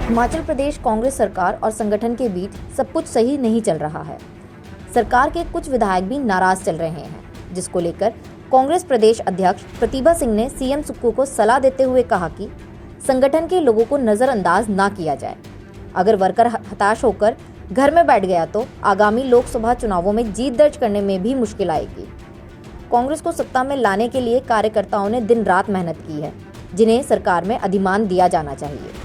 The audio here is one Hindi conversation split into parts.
हिमाचल प्रदेश कांग्रेस सरकार और संगठन के बीच सब कुछ सही नहीं चल रहा है। सरकार के कुछ विधायक भी नाराज चल रहे हैं, जिसको लेकर कांग्रेस प्रदेश अध्यक्ष प्रतिभा सिंह ने सीएम सुक्खू को सलाह देते हुए कहा कि संगठन के लोगों को नजरअंदाज ना किया जाए। अगर वर्कर हताश होकर घर में बैठ गया तो आगामी लोकसभा चुनावों में जीत दर्ज करने में भी मुश्किल आएगी। कांग्रेस को सत्ता में लाने के लिए कार्यकर्ताओं ने दिन रात मेहनत की है, जिन्हें सरकार में अधिमान दिया जाना चाहिए।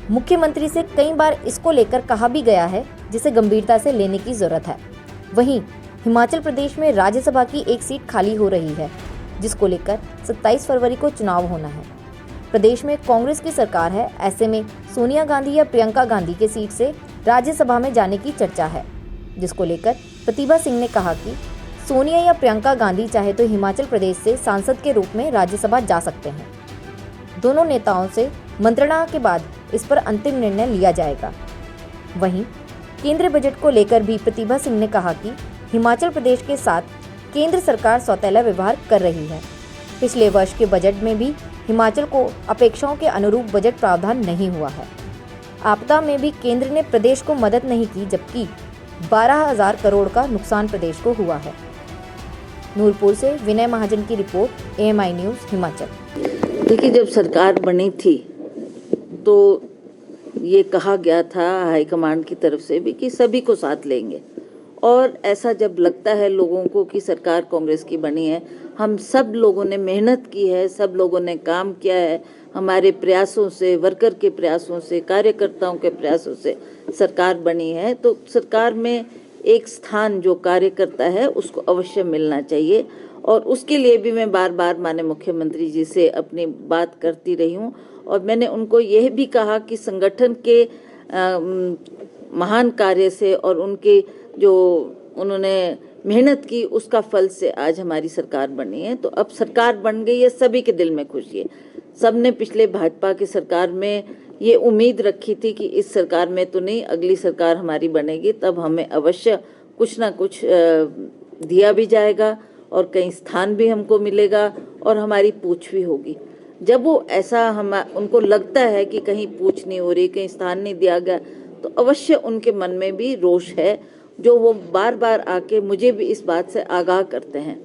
मुख्यमंत्री से कई बार इसको लेकर कहा भी गया है, जिसे गंभीरता से लेने की जरूरत है। वहीं हिमाचल प्रदेश में राज्यसभा की एक सीट खाली हो रही है, जिसको लेकर 27 फरवरी को चुनाव होना है। प्रदेश में कांग्रेस की सरकार है, ऐसे में सोनिया गांधी या प्रियंका गांधी के सीट से राज्यसभा में जाने की चर्चा है, जिसको लेकर प्रतिभा सिंह ने कहा कि सोनिया या प्रियंका गांधी चाहे तो हिमाचल प्रदेश से सांसद के रूप में राज्यसभा जा सकते हैं। दोनों नेताओं से मंत्रणा के बाद इस पर अंतिम निर्णय लिया जाएगा। वहीं केंद्रीय बजट को लेकर भी प्रतिभा सिंह ने कहा कि हिमाचल प्रदेश के साथ केंद्र सरकार सौतेला व्यवहार कर रही है। पिछले वर्ष के बजट में भी हिमाचल को अपेक्षाओं के अनुरूप बजट प्रावधान नहीं हुआ है। आपदा में भी केंद्र ने प्रदेश को मदद नहीं की, जबकि 12,000 करोड़ का नुकसान प्रदेश को हुआ है। नूरपुर से विनय महाजन की रिपोर्ट, AMI न्यूज़ हिमाचल। देखिए, जब सरकार बनी थी तो ये कहा गया था हाईकमांड की तरफ से भी कि सभी को साथ लेंगे, और ऐसा जब लगता है लोगों को कि सरकार कांग्रेस की बनी है, हम सब लोगों ने मेहनत की है, सब लोगों ने काम किया है, हमारे प्रयासों से, वर्कर के प्रयासों से, कार्यकर्ताओं के प्रयासों से सरकार बनी है, तो सरकार में एक स्थान जो कार्यकर्ता है उसको अवश्य मिलना चाहिए। और उसके लिए भी मैं बार बार माननीय मुख्यमंत्री जी से अपनी बात करती रही हूँ, और मैंने उनको यह भी कहा कि संगठन के महान कार्य से और उनके जो उन्होंने मेहनत की उसका फल से आज हमारी सरकार बनी है। तो अब सरकार बन गई है, सभी के दिल में खुशी है। सबने पिछले भाजपा की सरकार में ये उम्मीद रखी थी कि इस सरकार में तो नहीं, अगली सरकार हमारी बनेगी, तब हमें अवश्य कुछ ना कुछ दिया भी जाएगा और कहीं स्थान भी हमको मिलेगा और हमारी पूछ भी होगी। जब वो ऐसा उनको लगता है कि कहीं पूछ नहीं हो रही, कहीं स्थान नहीं दिया गया, तो अवश्य उनके मन में भी रोष है, जो वो बार बार आके मुझे भी इस बात से आगाह करते हैं।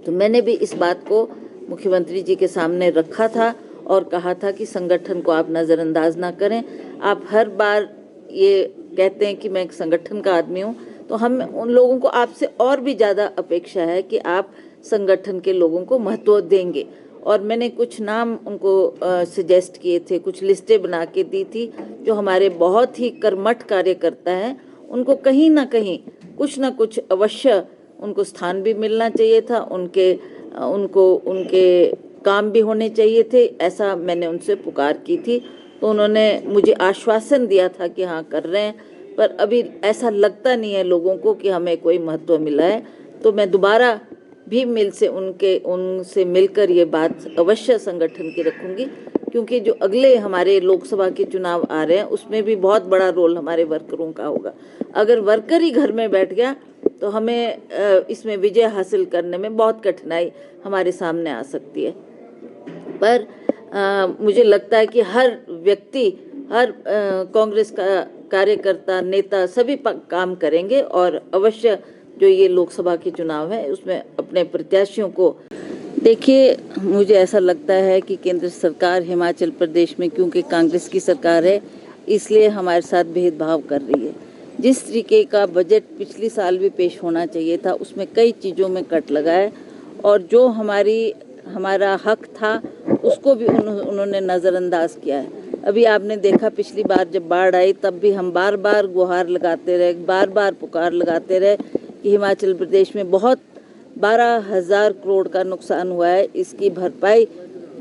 तो मैंने भी इस बात को मुख्यमंत्री जी के सामने रखा था और कहा था कि संगठन को आप नज़रअंदाज ना करें। आप हर बार ये कहते हैं कि मैं एक संगठन का आदमी हूँ, तो हम उन लोगों को आपसे और भी ज़्यादा अपेक्षा है कि आप संगठन के लोगों को महत्व देंगे। और मैंने कुछ नाम उनको सजेस्ट किए थे, कुछ लिस्टें बना के दी थी, जो हमारे बहुत ही कर्मठ कार्यकर्ता हैं, उनको कहीं ना कहीं कुछ ना कुछ अवश्य उनको स्थान भी मिलना चाहिए था, उनके काम भी होने चाहिए थे। ऐसा मैंने उनसे पुकार की थी, तो उन्होंने मुझे आश्वासन दिया था कि हाँ कर रहे हैं, पर अभी ऐसा लगता नहीं है लोगों को कि हमें कोई महत्व मिला है। तो मैं दोबारा भी उनसे मिलकर ये बात अवश्य संगठन की रखूंगी, क्योंकि जो अगले हमारे लोकसभा के चुनाव आ रहे हैं उसमें भी बहुत बड़ा रोल हमारे वर्करों का होगा। अगर वर्कर ही घर में बैठ गया तो हमें इसमें विजय हासिल करने में बहुत कठिनाई हमारे सामने आ सकती है। पर मुझे लगता है कि हर व्यक्ति, हर कांग्रेस का कार्यकर्ता, नेता सभी काम करेंगे और अवश्य जो ये लोकसभा के चुनाव है उसमें अपने प्रत्याशियों को। देखिए, मुझे ऐसा लगता है कि केंद्र सरकार हिमाचल प्रदेश में क्योंकि कांग्रेस की सरकार है, इसलिए हमारे साथ भेदभाव कर रही है। जिस तरीके का बजट पिछली साल भी पेश होना चाहिए था, उसमें कई चीज़ों में कट लगा है, और जो हमारा हक था उसको भी उन्होंने नज़रअंदाज किया है। अभी आपने देखा, पिछली बार जब बाढ़ आई तब भी हम बार बार गुहार लगाते रहे, बार बार पुकार लगाते रहे कि हिमाचल प्रदेश में बहुत 12,000 करोड़ का नुकसान हुआ है, इसकी भरपाई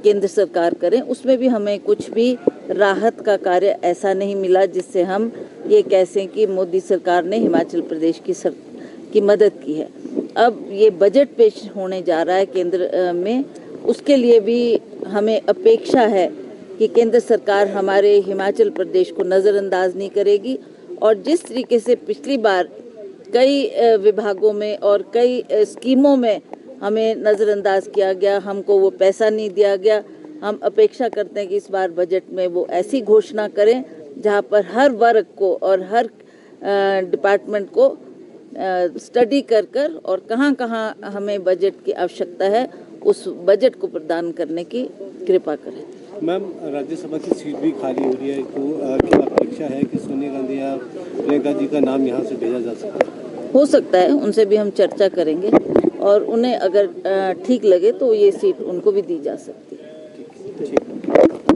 केंद्र सरकार करें। उसमें भी हमें कुछ भी राहत का कार्य ऐसा नहीं मिला जिससे हम ये कह सकें कि मोदी सरकार ने हिमाचल प्रदेश की मदद की है। अब ये बजट पेश होने जा रहा है केंद्र में, उसके लिए भी हमें अपेक्षा है कि केंद्र सरकार हमारे हिमाचल प्रदेश को नज़रअंदाज नहीं करेगी, और जिस तरीके से पिछली बार कई विभागों में और कई स्कीमों में हमें नज़रअंदाज किया गया, हमको वो पैसा नहीं दिया गया, हम अपेक्षा करते हैं कि इस बार बजट में वो ऐसी घोषणा करें जहाँ पर हर वर्ग को और हर डिपार्टमेंट को स्टडी कर और कहाँ कहाँ हमें बजट की आवश्यकता है उस बजट को प्रदान करने की कृपा करें। मैम, राज्यसभा की सीट भी खाली हो रही है, तो क्या अपेक्षा है कि सोनिया गांधी या प्रियंका जी का नाम यहाँ से भेजा जा सकता है? हो सकता है, उनसे भी हम चर्चा करेंगे और उन्हें अगर ठीक लगे तो ये सीट उनको भी दी जा सकती है।